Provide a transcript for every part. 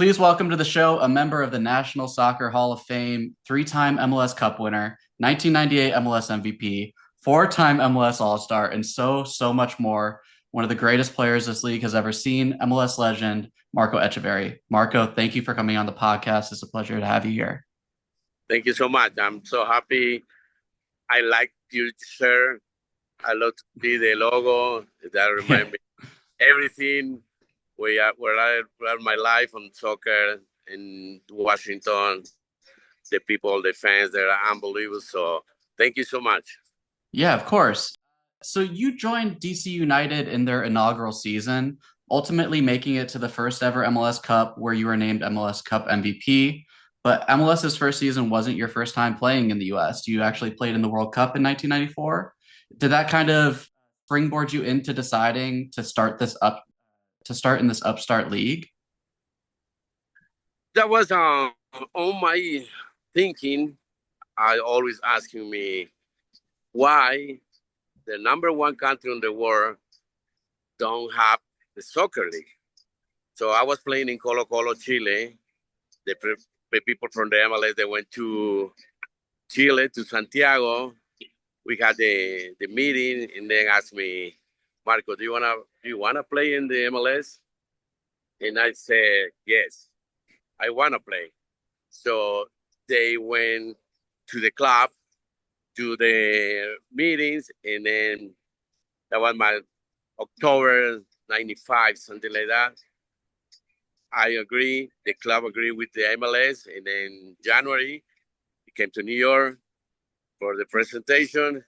Please welcome to the show a member of the National Soccer Hall of Fame, three-time MLS Cup winner, 1998 MLS MVP, four-time MLS All-Star, and so much more. One of the greatest players this league has ever seen, MLS legend Marco Etcheverry. Marco, thank you for coming on the podcast. It's a pleasure to have you here. Thank you so much. I'm so happy. I like your shirt. I love to see the logo. That reminds me everything where I run my life on soccer in Washington. The people, the fans, they're unbelievable. So thank you so much. Yeah, of course. So you joined DC United in their inaugural season, ultimately making it to the first ever MLS Cup where you were named MLS Cup MVP. But MLS's first season wasn't your first time playing in the US. You actually played in the World Cup in 1994. Did that kind of springboard you into deciding to start in this upstart league? That was on my thinking. I always asking me why the number one country in the world don't have the soccer league. So I was playing in Colo Colo, Chile. The people from the MLS, they went to Chile, to Santiago. We had the meeting, and then asked me, Marco, do you wanna play in the MLS? And I said, yes, I wanna play. So they went to the club, to the meetings, and then that was my October 95, something like that. I agree. The club agreed with the MLS, and then January, he came to New York for the presentation,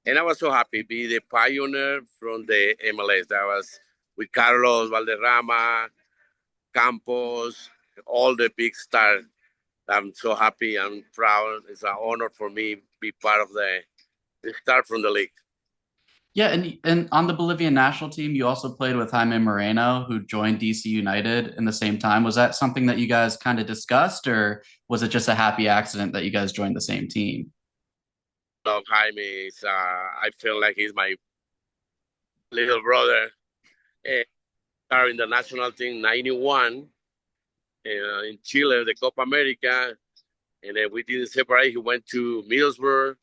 and I was so happy to be the pioneer from the MLS. That was with Carlos Valderrama, Campos, all the big stars. I'm so happy and proud. It's an honor for me to be part of the start from the league. Yeah, and on the Bolivian national team, you also played with Jaimemoreno, who joined DC United in the same time. Was that something that you guys kind of discussed, or was it just a happy accident that you guys joined the same team? Love Jaime. I feel like he's my little brother. Started in the national team 91 in Chile, the Copa America, and then we didn't separate. He went to Middlesbrough,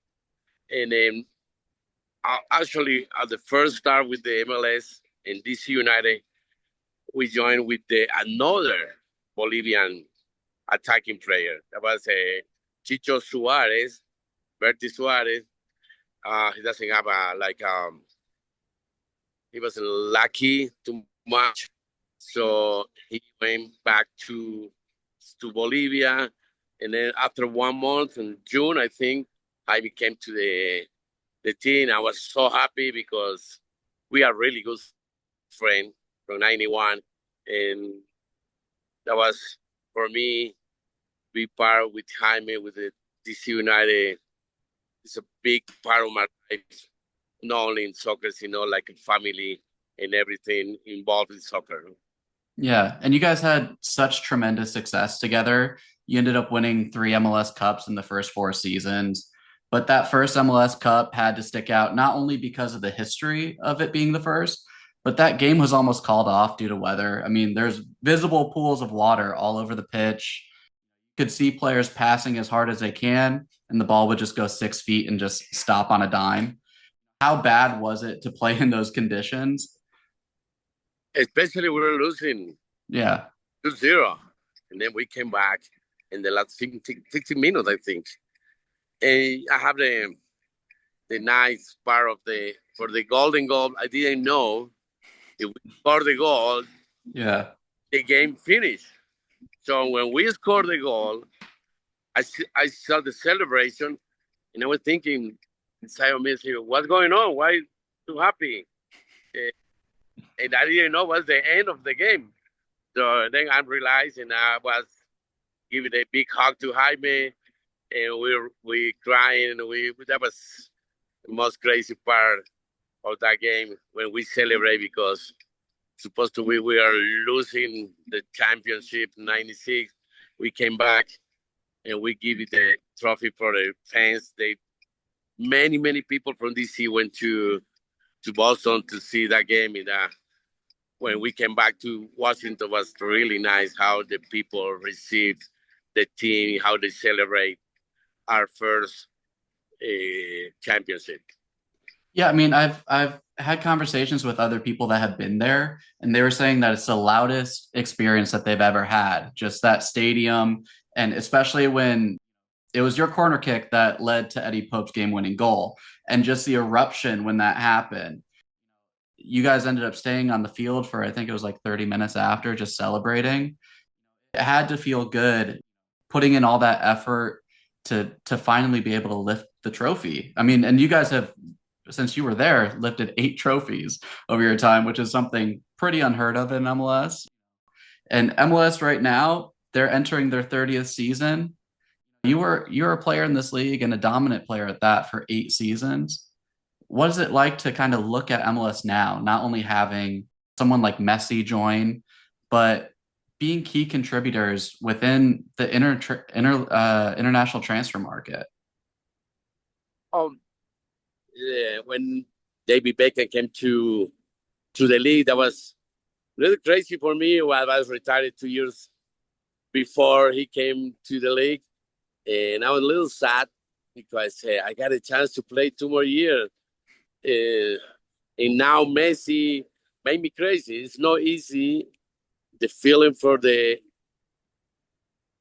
and then actually, at the first start with the MLS and DC United, we joined with another Bolivian attacking player. That was Chicho Suarez, Berti Suarez. He doesn't have he wasn't lucky too much. So he went back to Bolivia. And then after 1 month in June, I think, I came to the team. I was so happy because we are really good friends from 91. And that was, for me, be part with Jaime, with the DC United. It's a big part of my life, not only in soccer, like a family and everything involved in soccer. Yeah, and you guys had such tremendous success together. You ended up winning 3 MLS Cups in the first 4 seasons. But that first MLS Cup had to stick out not only because of the history of it being the first, but that game was almost called off due to weather. I mean, there's visible pools of water all over the pitch. You could see players passing as hard as they can, and the ball would just go 6 feet and just stop on a dime. How bad was it to play in those conditions? Especially we were losing Yeah. 2-0. And then we came back in the last 60 minutes, I think. And I have the nice part for the golden goal. I didn't know if we scored the goal, Yeah. the game finished. So when we scored the goal, I saw the celebration, and I was thinking inside of me, what's going on? Why too happy? And I didn't know it was the end of the game. So then I realized, and I was giving a big hug to Jaime, and we crying, and that was the most crazy part of that game when we celebrate, because supposed to we are losing the championship in '96. We came back and we give it the trophy for the fans. Many people from DC went to Boston to see that game, and when we came back to Washington was really nice how the people received the team, how they celebrate our first championship. Yeah, I mean, I've had conversations with other people that have been there, and they were saying that it's the loudest experience that they've ever had. Just that stadium, and especially when it was your corner kick that led to Eddie Pope's game-winning goal, and just the eruption when that happened. You guys ended up staying on the field for, I think it was like 30 minutes after, just celebrating. It had to feel good putting in all that effort to finally be able to lift the trophy. I mean, and you guys have, since you were there, lifted 8 trophies over your time, which is something pretty unheard of in MLS. And MLS right now, they're entering their 30th season. You're a player in this league and a dominant player at that for 8 seasons. What is it like to kind of look at MLS now, not only having someone like Messi join, but being key contributors within the international transfer market? When David Beckham came to the league, that was really crazy for me. While I was retired 2 years before he came to the league, and I was a little sad because I got a chance to play 2 more years. And now Messi made me crazy. It's not easy. The feeling for the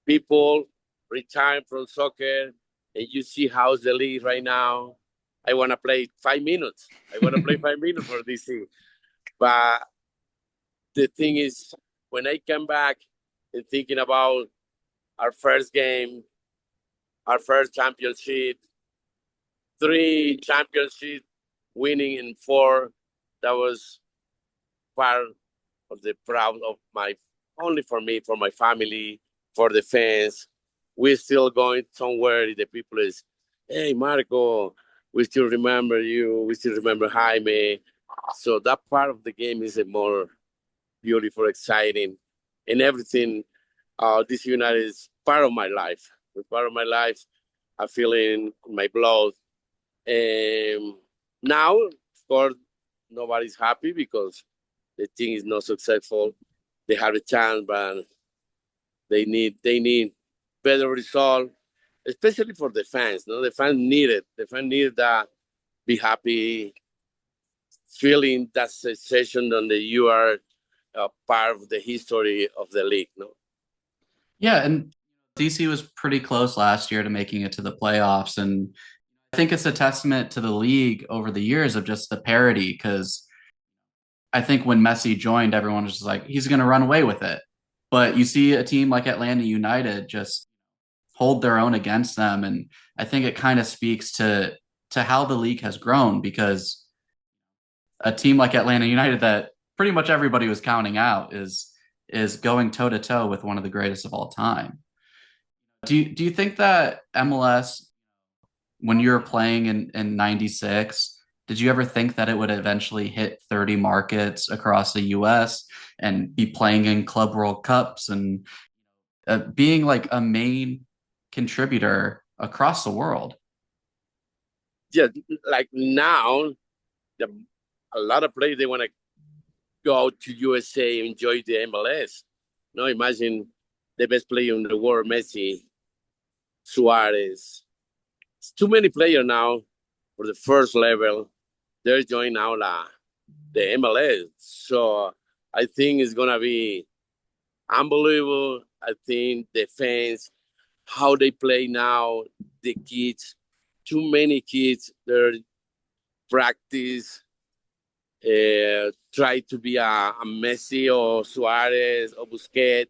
people retiring from soccer, and you see how's the league right now. I want to play 5 minutes. I want to play 5 minutes for DC. But the thing is, when I come back and thinking about our first game, our first championship, 3 championships, winning in 4, that was part of the proud of my, only for me, for my family, for the fans. We're still going somewhere. The people is, hey, Marco, we still remember you. We still remember Jaime. So that part of the game is a more beautiful, exciting, and everything. DC United is part of my life. It's part of my life. I feel in my blood. And now, of course, nobody's happy because the team is not successful. They have a chance, but they need better result, especially for the fans. No, the fans need it. The fans need that. Be happy, feeling that sensation that you are part of the history of the league. No. Yeah, and DC was pretty close last year to making it to the playoffs, and I think it's a testament to the league over the years of just the parity, because I think when Messi joined, everyone was just like, he's going to run away with it. But you see a team like Atlanta United just hold their own against them. And I think it kind of speaks to how the league has grown, because a team like Atlanta United that pretty much everybody was counting out is going toe to toe with one of the greatest of all time. Do you think that MLS, when you were playing in 96, did you ever think that it would eventually hit 30 markets across the US and be playing in Club World Cups and being like a main contributor across the world? Yeah, like now, a lot of players, they want to go to USA and enjoy the MLS. No, imagine the best player in the world, Messi, Suarez. It's too many players now for the first level. They're joining now the MLS. So I think it's going to be unbelievable. I think the fans, how they play now, the kids, too many kids, they're practice, try to be a Messi or Suarez or Busquets.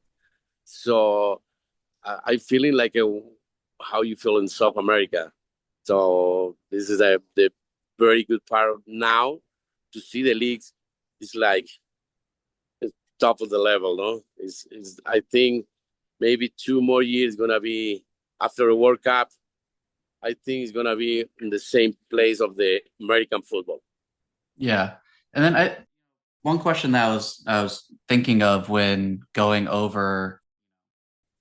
So I feeling like how you feel in South America. So this is the very good part now to see the leagues. It's like it's top of the level, no? It's I think maybe 2 more years gonna be after the World Cup. I think it's gonna be in the same place of the American football. Yeah. And then one question that I was thinking of when going over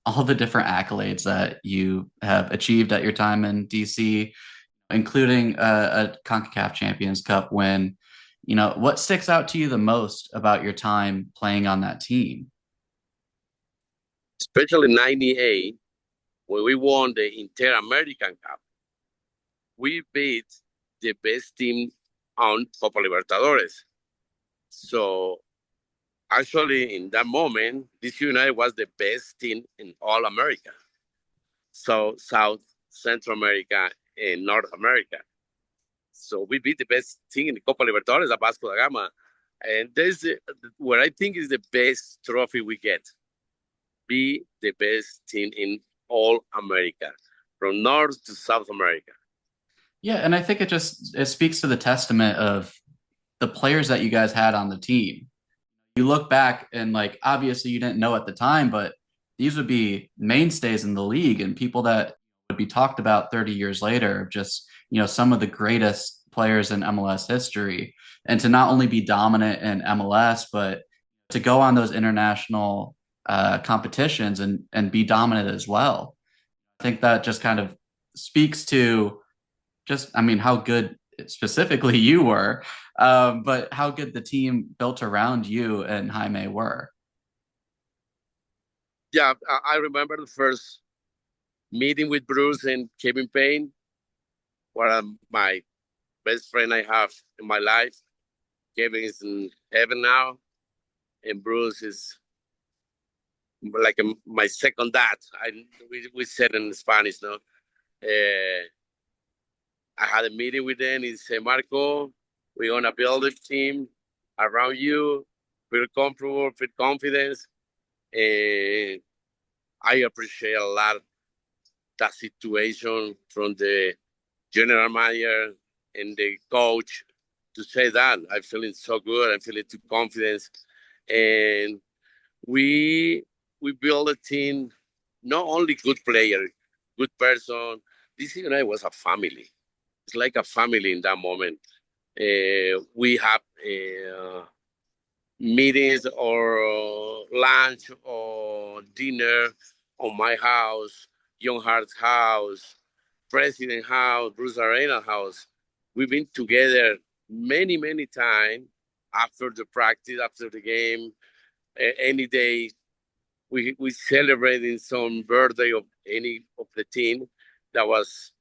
all the different accolades that you have achieved at your time in DC, including a CONCACAF Champions Cup win. What sticks out to you the most about your time playing on that team? Especially '98 when we won the Inter-American Cup. We beat the best team on Copa Libertadores. So actually, in that moment, DC United was the best team in all America. So South, Central America, and North America. So we beat the best team in the Copa Libertadores at Vasco da Gama. And this is what I think is the best trophy we get. Be the best team in all America, from North to South America. Yeah, and I think it speaks to the testament of the players that you guys had on the team. You look back and like obviously you didn't know at the time, but these would be mainstays in the league and people that would be talked about 30 years later, just some of the greatest players in MLS history. And to not only be dominant in MLS, but to go on those international competitions and be dominant as well. I think that just kind of speaks to how good specifically you were, but how good the team built around you and Jaime were. Yeah, I remember the first meeting with Bruce and Kevin Payne, one of my best friend I have in my life. Kevin is in heaven now, and Bruce is like my second dad. We said in Spanish, no. I had a meeting with them. He said, Marco, we're gonna build a team around you. Feel comfortable, feel confidence, and I appreciate a lot that situation from the general manager and the coach to say that. I'm feeling so good. I'm feeling too confident. And we build a team, not only good player, good person. This United was a family. It's like a family in that moment. We have meetings or lunch or dinner on my house, John Harkes' house, President house, Bruce Arena house. We've been together many, many times after the practice, after the game, any day. We celebrating some birthday of any of the team. That was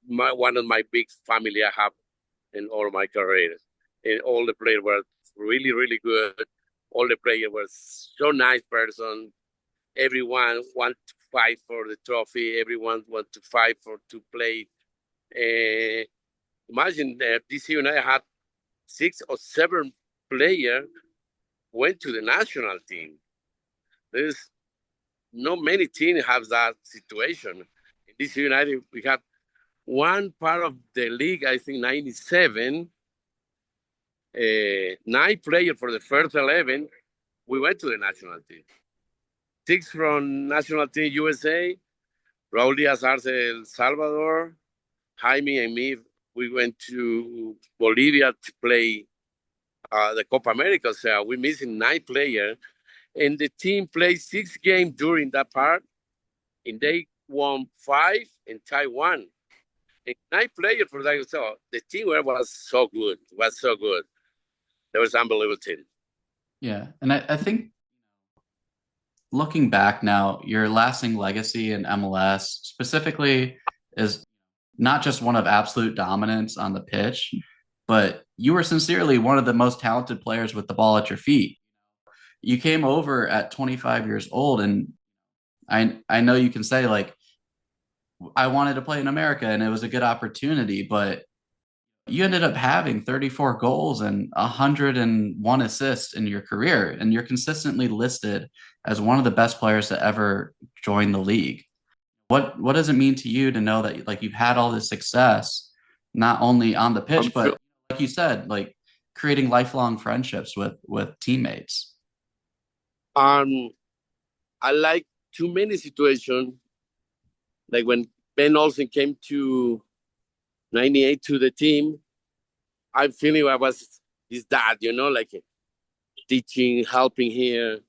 one of my big family I have in all my career. And all the players were really, really good. All the players were so nice person. Everyone want to fight for the trophy. Everyone want to fight to play. Imagine that DC United had 6 or 7 players went to the national team. There's not many teams have that situation. In DC United, we have one part of the league, I think 97, 9 players for the first 11, we went to the national team. 6 from national team USA, Raul Diaz-Arce, El Salvador, Jaime and me, we went to Bolivia to play the Copa America. So we're missing 9 players. And the team played 6 games during that part, and they won 5 and tied 1. And 9 players for that. So the team was so good. It was unbelievable team. Yeah. And I think looking back now, your lasting legacy in MLS specifically is not just one of absolute dominance on the pitch, but you were sincerely one of the most talented players with the ball at your feet. You came over at 25 years old, and I know you can say like I wanted to play in America and it was a good opportunity, but you ended up having 34 goals and 101 assists in your career, and you're consistently listed as one of the best players to ever join the league. What does it mean to you to know that like you've had all this success, not only on the pitch, but like you said, like creating lifelong friendships with teammates? I like too many situations, like when Ben Olsen came to 98 to the team, I'm feeling I was his dad, like teaching, helping here.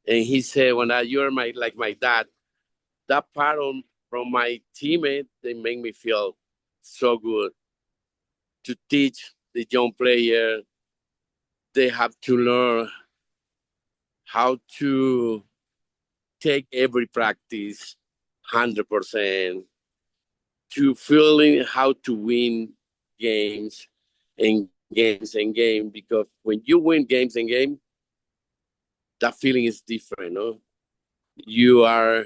And he said, when you're my dad, that part from my teammate, they make me feel so good to teach the young player, they have to learn how to take every practice 100%, to feeling how to win games and games, because when you win games and game, that feeling is different, no? You are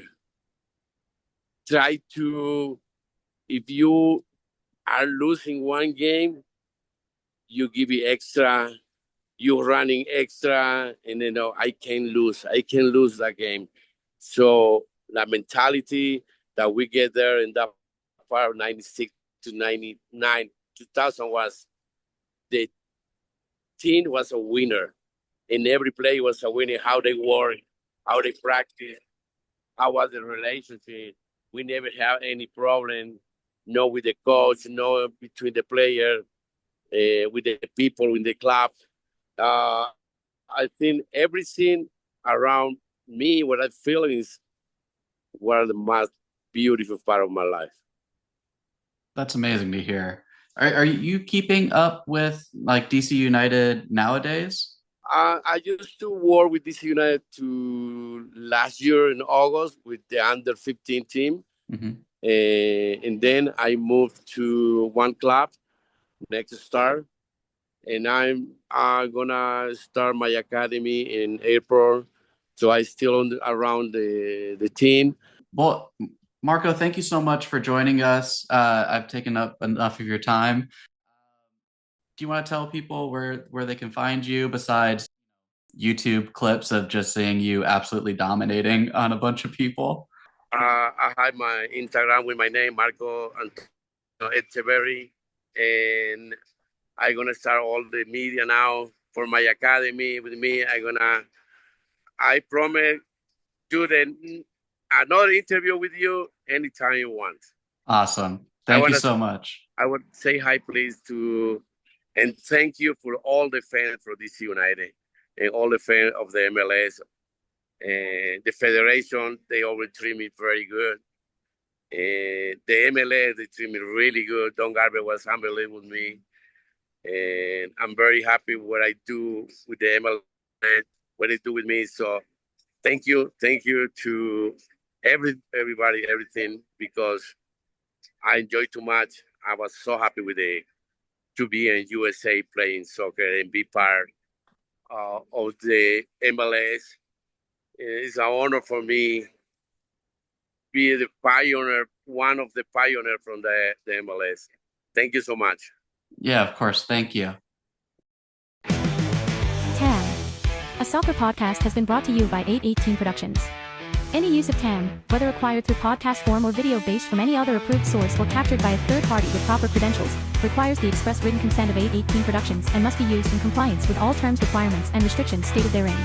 try to, if you are losing one game, you give it extra, you're running extra, and I can lose that game. So the mentality that we get there in that part of 96 to 99, 2000 was the team was a winner. And every player was a winner, how they work, how they practice, how was the relationship. We never have any problem, no with the coach, no between the player, with the people in the club. I think everything around me, what I feel is one of the most beautiful part of my life. That's amazing to hear. Are you keeping up with like DC United nowadays? I used to work with DC United to last year in August with the under 15 team. Mm-hmm. And then I moved to one club, Next Star. And I'm gonna start my academy in April. So I still around the team. Well, Marco, thank you so much for joining us. I've taken up enough of your time. Do you want to tell people where they can find you besides YouTube clips of just seeing you absolutely dominating on a bunch of people? I have my Instagram with my name, Marco Etcheverry, and I'm gonna start all the media now for my academy with me. I promise do another interview with you anytime you want. Awesome. Thank you so much. I would say hi, please, and thank you for all the fans for DC United and all the fans of the MLS and the federation. They always treat me very good. And the MLS, they treat me really good. Don Garber was unbelievable with me. And I'm very happy with what I do with the MLS, what they do with me. So thank you to everybody, everything, because I enjoy too much. I was so happy with to be in USA playing soccer and be part of the MLS. It's an honor for me be the pioneer, one of the pioneers from the MLS. Thank you so much. Yeah, of course. Thank you. TAM, a soccer podcast, has been brought to you by 818 Productions. Any use of TAM, whether acquired through podcast form or video based from any other approved source or captured by a third party with proper credentials, requires the express written consent of 818 Productions and must be used in compliance with all terms, requirements, and restrictions stated therein.